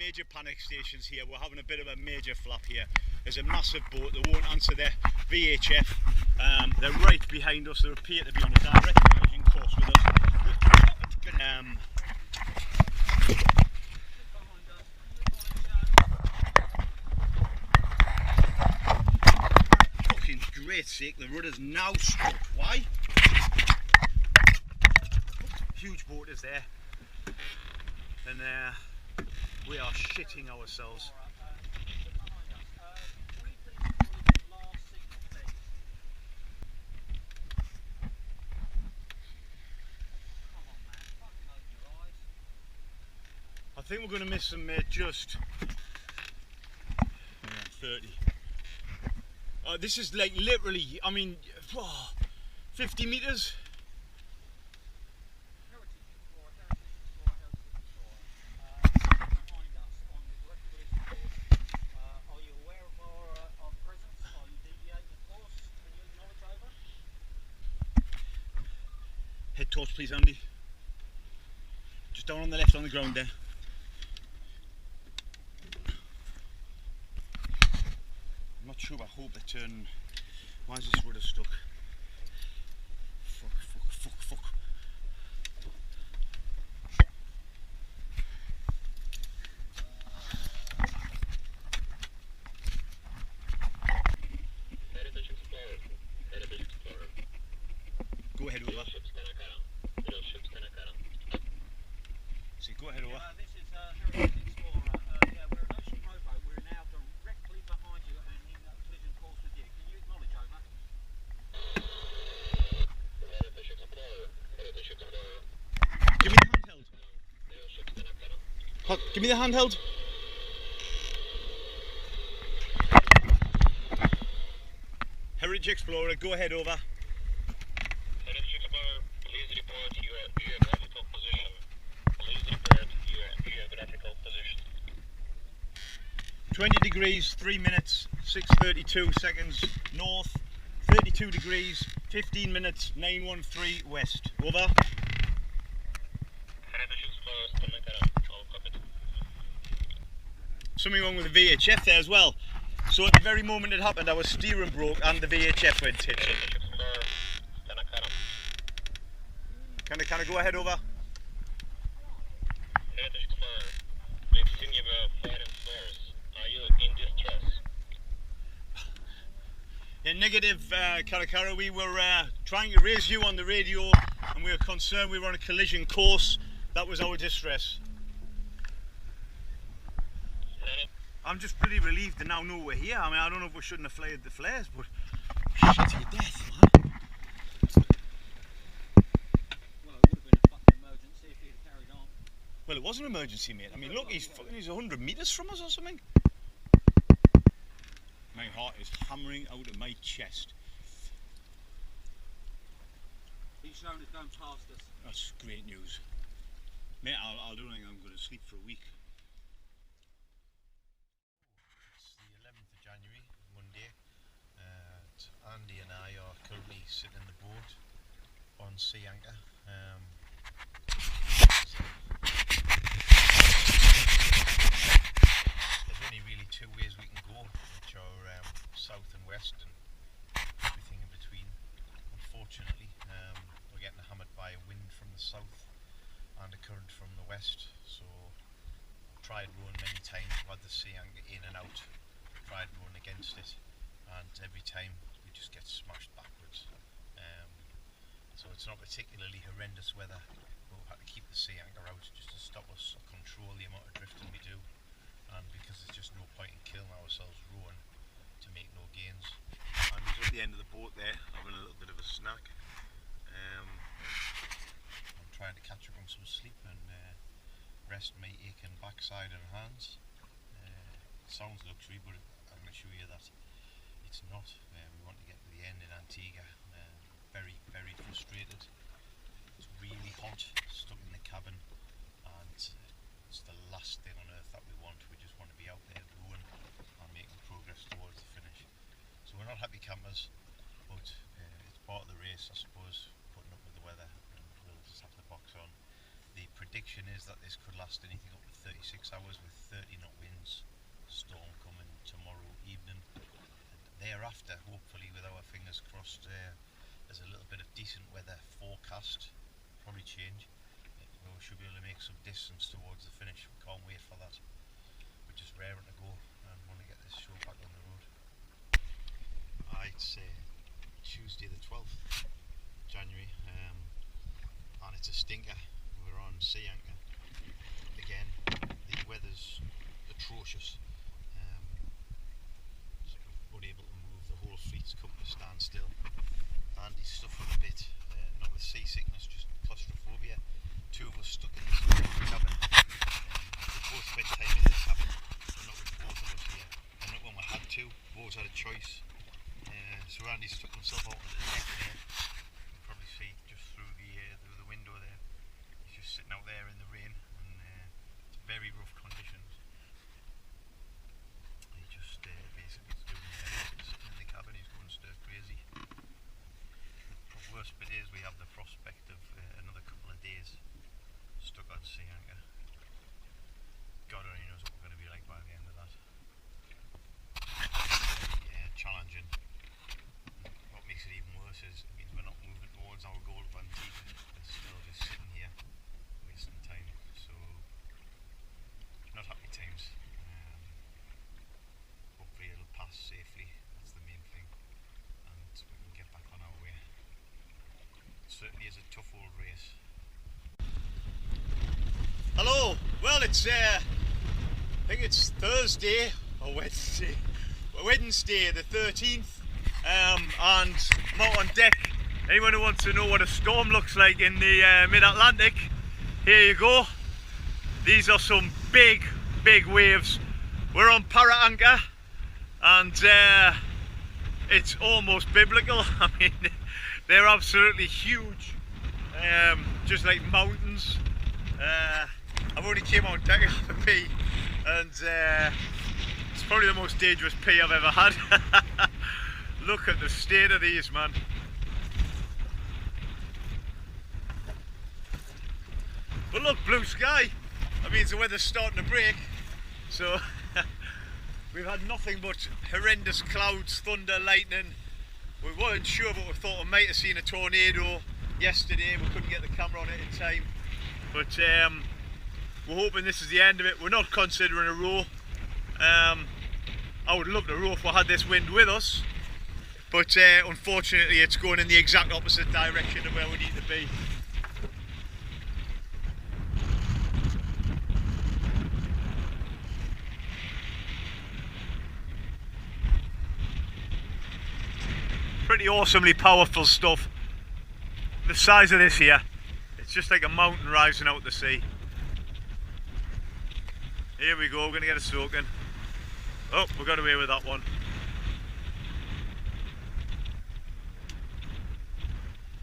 major panic stations here. We're having a bit of a major flap here. There's a massive boat. They won't answer their VHF. They're right behind us. They appear to be on a direct collision course with us. Fucking great sake, the rudder's now stopped. Why? Huge boat is there. And we are shitting ourselves. I think we're going to miss some, mate, just 30. This is like literally, I mean, 50 metres. Head torch please, Andy. Just down on the left on the ground there. I'm not sure, but I hope they turn. Why is this rudder stuck? Fuck. Go ahead over. See, go ahead over. This is Heritage Explorer. Yeah, we're an ocean rowboat. We're now directly behind you and in collision course with you. Can you acknowledge over? Give me the handheld. Give me the handheld. Heritage Explorer, go ahead over. Heritage Explorer, please report your geographical position. Please report your geographical position. 20 degrees, 3 minutes, 6:32 seconds north, 32 degrees, 15 minutes, 913 west. Over. Heritage Explorer, all copied. Something wrong with the VHF there as well. So at the very moment it happened, our steering broke and the VHF went tits up. Can I go ahead over? Heritage Explorer, we've seen you firing flares. Are you in distress? Yeah, negative, Karakara. We were trying to raise you on the radio and we were concerned we were on a collision course. That was our distress. I'm just pretty relieved to now know we're here. I mean, I don't know if we shouldn't have flared the flares, but shitty death, man. Well, it would have been a fucking emergency if he'd carried on. Well, it was an emergency, mate. I mean, look, he's 100 metres from us or something. My heart is hammering out of my chest. He's shown us going past us. That's great news. Mate, I don't think I'm going to sleep for a week. It's the 11th of January, Monday. Andy and I are currently sitting in the boat on sea anchor. There's only really two ways we can go, which are south and west and everything in between. Unfortunately, we're getting hammered by a wind from the south and a current from the west, so I've tried rowing many times, had the sea anchor in and out, tried rowing against it, and every time we just get smashed backwards. So it's not particularly horrendous weather, but we've had to keep the sea anchor out just to stop us or control the amount of drifting we do, and because there's just no point in killing ourselves rowing to make no gains. And he's at the end of the boat there, having a little bit of a snack. I'm trying to catch up on some sleep and rest my aching backside and hands. It sounds luxury, but I'm going to show you that it's not. We want to get to the end in Antigua. Very, very frustrated. It's really hot, stuck in the cabin, and it's the last thing on earth that we want. We just want to be out there rowing and making progress towards the finish. So we're not happy campers, but it's part of the race, I suppose, putting up with the weather, and we'll just have to box on. The prediction is that this could last anything up to 36 hours with 39 thereafter, hopefully with our fingers crossed, there's a little bit of decent weather forecast, probably change. We should be able to make some distance towards the finish. We can't wait for that. We're just raring to go and want to get this show back on the road. It's Tuesday the 12th January, and it's a stinker. We're on sea anchor again. The weather's atrocious. It's like I'm unable to move. The whole fleet's come to a standstill. Andy's suffering a bit, not with seasickness, just claustrophobia. Two of us stuck in this cabin. We both spent time in this cabin, but not with both of us here. And not when we had to. We've always had a choice. So Andy's stuck himself out on the deck there. You can probably see just through the window there. He's just sitting out there in the rain, and it's very rough conditions. He just basically is doing sitting in the cabin. He's going stir crazy. The worst bit is we have the prospect of another couple of days stuck on sea anchor. God only knows what we're going to be like by the end of that. Yeah, challenging. What makes it even worse is it means we're not moving towards our goal of Antigua. We're still just sitting here wasting time. So not happy times. Hopefully it'll pass safely. That's the main thing, and we can get back on our way. It certainly is a tough old race. Hello. Well, it's I think it's Thursday or Wednesday. Wednesday the 13th. And I'm out on deck. Anyone who wants to know what a storm looks like in the mid-Atlantic, here you go. These are some big waves. We're on para anchor, and it's almost biblical. I mean, they're absolutely huge, just like mountains. I've only came on deck for a pee, and it's probably the most dangerous pee I've ever had. Look at the state of these, man. But look, blue sky. That means the weather's starting to break. So we've had nothing but horrendous clouds, thunder, lightning. We weren't sure, but we thought we might have seen a tornado yesterday. We couldn't get the camera on it in time. But we're hoping this is the end of it. We're not considering a row. I would love to row if we had this wind with us. But unfortunately it's going in the exact opposite direction of where we need to be. Pretty awesomely powerful stuff. The size of this here, it's just like a mountain rising out the sea. Here we go, we're going to get a soaking. Oh, we got away with that one.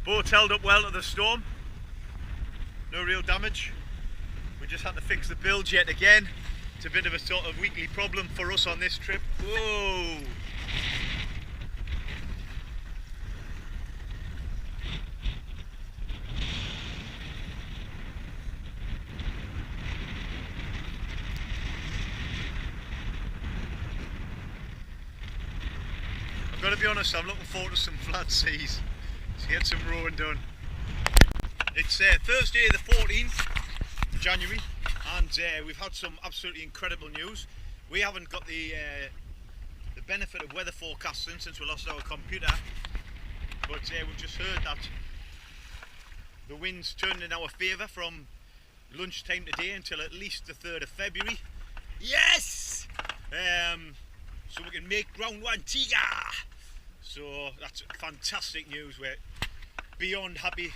Boat's held up well to the storm, no real damage. We just had to fix the bilge yet again. It's a bit of a sort of weekly problem for us on this trip. Whoa! I've got to be honest, I'm looking forward to some flat seas. To get some rowing done. It's Thursday the 14th January, and we've had some absolutely incredible news. We haven't got the benefit of weather forecasting since we lost our computer, but we've just heard that the wind's turned in our favour from lunchtime today until at least the 3rd of February. Yes! So we can make ground to Antigua. So that's fantastic news. We're beyond happy.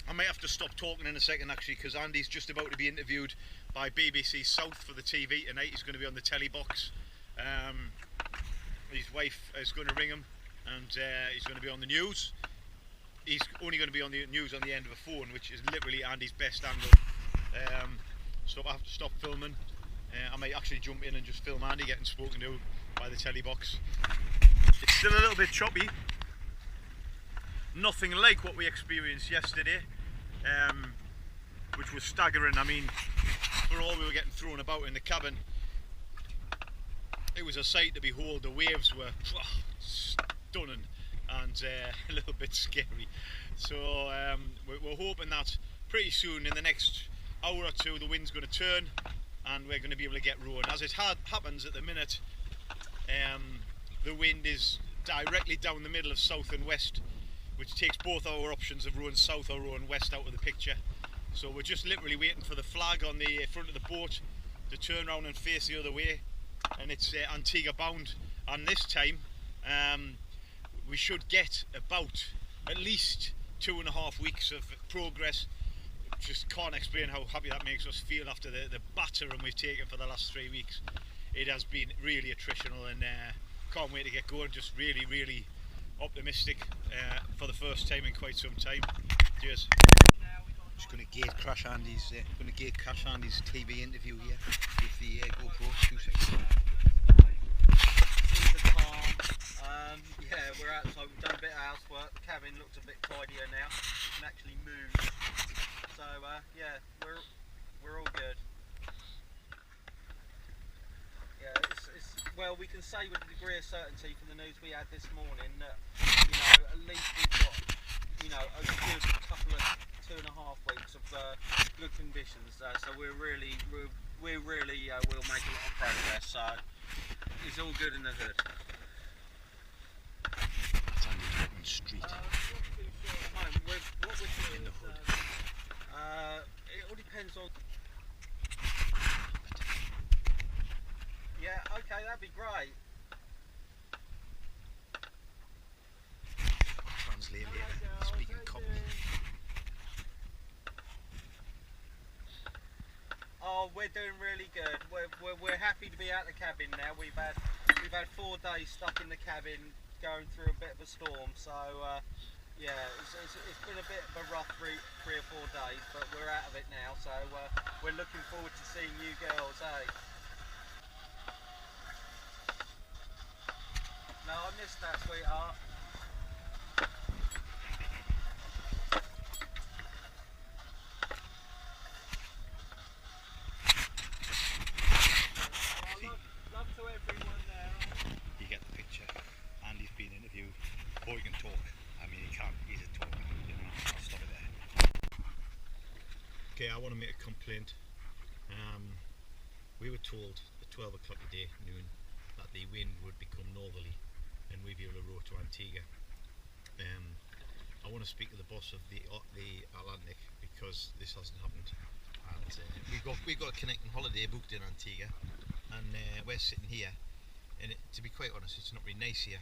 I might have to stop talking in a second actually, because Andy's just about to be interviewed by BBC South for the TV tonight. He's going to be on the telly box. His wife is going to ring him, and he's going to be on the news. He's only going to be on the news on the end of a phone, which is literally Andy's best angle. So I have to stop filming. I might actually jump in and just film Andy getting spoken to by the telly box. It's still a little bit choppy. Nothing like what we experienced yesterday, which was staggering. I mean, for all we were getting thrown about in the cabin, it was a sight to behold. The waves were stunning and a little bit scary. So we're hoping that pretty soon, in the next hour or two, the wind's going to turn and we're going to be able to get rowing. As it happens at the minute, the wind is directly down the middle of south and west, which takes both our options of rowing south or rowing west out of the picture. So we're just literally waiting for the flag on the front of the boat to turn around and face the other way, and it's Antigua bound. And this time we should get about at least 2.5 weeks of progress. Just can't explain how happy that makes us feel after the battering we've taken for the last 3 weeks. It has been really attritional, and can't wait to get going. Just really optimistic for the first time in quite some time. Cheers. Just going to gate crash Andy's TV interview here with the GoPro. 2 seconds. Yeah, we're outside. We've done a bit of housework. The cabin looks a bit tidier now. We can actually move. So yeah, we're all good. Yeah, it's well, we can say with a degree of certainty from the news we had this morning that, you know, at least we've got, you know, a good couple of 2.5 weeks of good conditions. So we're really will make a lot of progress. So it's all good in the hood. That's Andy talking street. What we're doing In the hood. It all depends on. Yeah, okay, that'd be great. Translate later. Speaking Cockney. Oh, we're doing really good. We're happy to be out of the cabin now. We've had 4 days stuck in the cabin, going through a bit of a storm. So yeah, it's been a bit of a rough 3 or 4 days, but we're out of it now. So we're looking forward to seeing you girls, eh? No, I missed that, sweetheart. Love to everyone there. You get the picture. Andy's been interviewed. Boy can talk. I mean, he can't. He's a talker. You know, I'll stop it there. Okay, I want to make a complaint. We were told at 12 o'clock today, noon, that the wind would become northerly and we'd be able to row to Antigua. I want to speak to the boss of the Atlantic, because this hasn't happened. And We've got a connecting holiday booked in Antigua, and we're sitting here. And to be quite honest, it's not really nice here.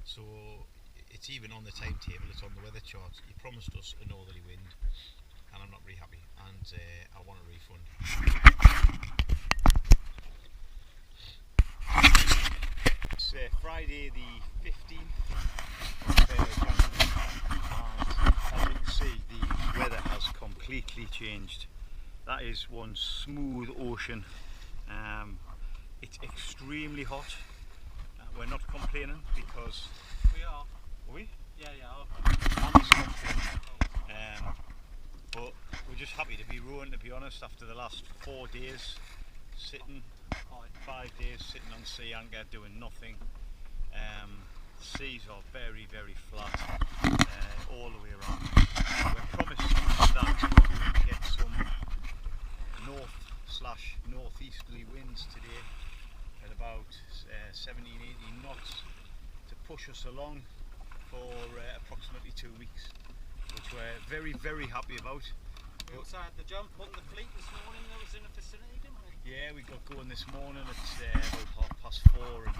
So it's even on the timetable. It's on the weather chart. You promised us a northerly wind, and I'm not really happy. And I want a refund. it's Friday the 15th of January, and as you can see, the weather has completely changed. That is one smooth ocean. It's extremely hot. We're not complaining because We are. are we? Yeah. Andy's complaining. But we're just happy to be rowing, to be honest, after the last 4 days sitting, 5 days sitting on sea anchor doing nothing. Seas are very flat all the way around. We're promised that we're going to get some north/northeasterly winds today at about 17-18 knots to push us along for approximately 2 weeks, which we're very happy about. We also had the jump on the fleet this morning that was in the vicinity, didn't we? Yeah, we got going this morning at about 4:30, and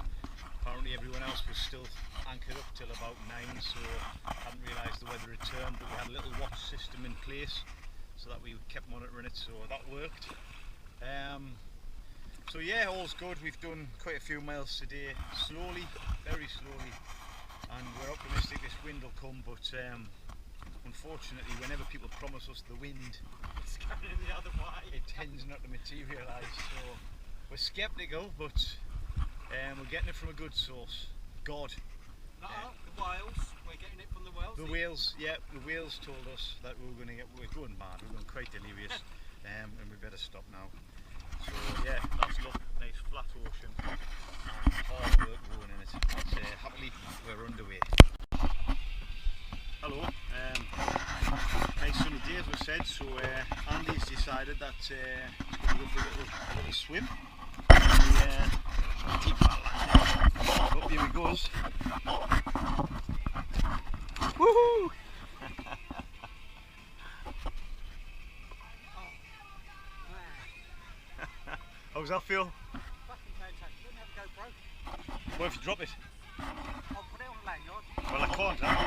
apparently everyone else was still anchored up till about 9, so I hadn't realised the weather had turned, but we had a little watch system in place so that we kept monitoring it, so that worked. So yeah, all's good. We've done quite a few miles today, slowly, very slowly, and we're optimistic this wind will come, but unfortunately whenever people promise us the wind, It's going in the other way. it tends not to materialise, so we're sceptical, but we're getting it from a good source. God. No, the whales. We're getting it from the whales. The whales, yeah, the whales told us that we're going mad, we're going quite delirious, and we better stop now. So yeah, that's luck, nice flat ocean and hard work rowing in it. But happily we're underway. Hello, nice sunny day as we said, so Andy's decided that we'll go for a little swim in the deep Atlantic. Up here he goes. Woohoo! How does that feel? Fucking fantastic. Wouldn't have to go broke. What if you drop it? I'll put it on the lanyard. Well, I can't. Huh?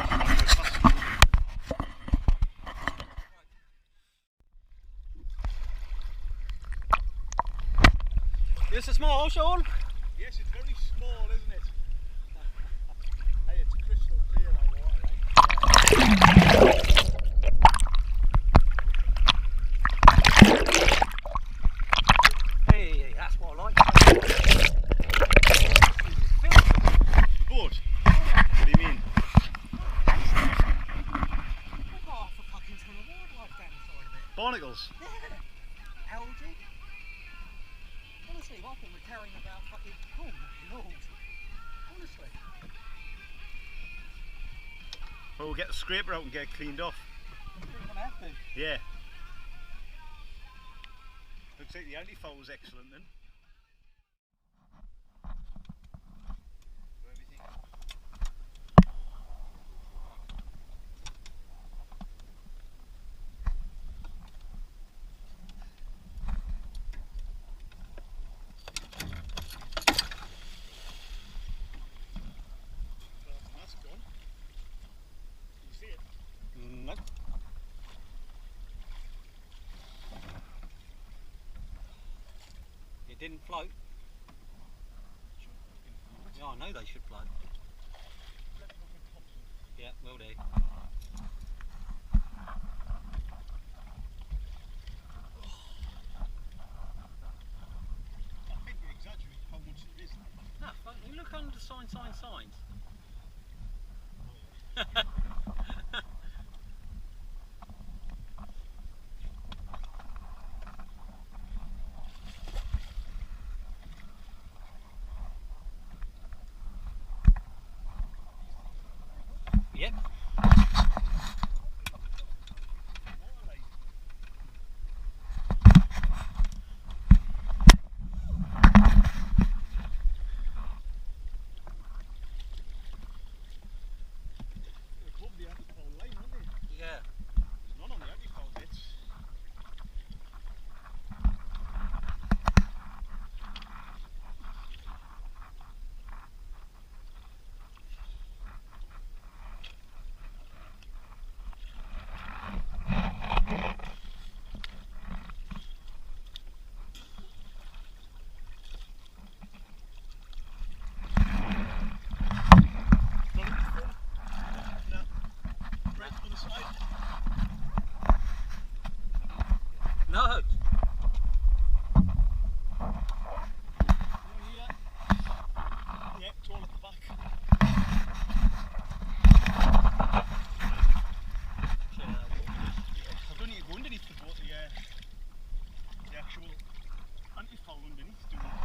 This is small, Sean. Yes, it's very small, isn't it? Hey, it's crystal clear, that water, right? Hey, that's what I like. The boat? What do you mean? We've got half a fucking ton of wildlife down inside of it. Barnacles? Yeah. Algae. Honestly, I thought we were carrying about fucking... Oh my lord. Honestly. Well, we'll get the scraper out and get it cleaned off. We're gonna have to. Yeah. Looks like the anti-foul was excellent then. That's gone. Can you see it? Nope. It didn't float. Yeah, I know they should float. Yeah, will do. I think you exaggerate how much it is. No, fuck, you look under signs. Yep. Yeah. There's none on the anti-foul bits. No. Yeah, it's all at the back. I don't need to go underneath the boat, the actual anti-foul underneath doing